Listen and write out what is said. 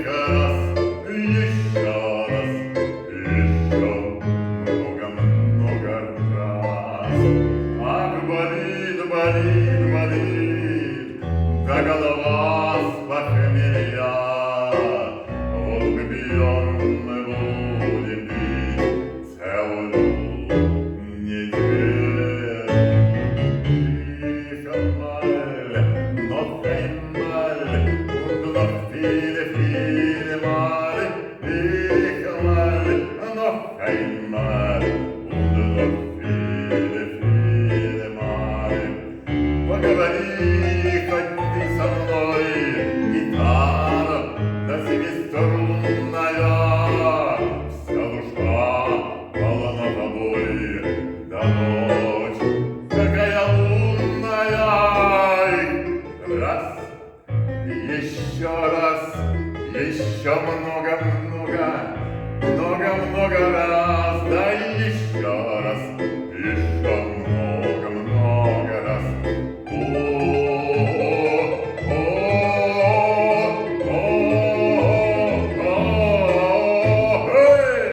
раз, еще много-много раз. Ах, болит, болит, болит, да голова с похмелья. Вот мы пьем, мы будем пить целую неделю. Noch einmal und noch viele, viele Male, noch einmal und noch viele, viele Male. Поговори хоть ты со мной, гитара, да семиструнная, вся душа полна тобой, да ночь такая лунная. Раз, еще много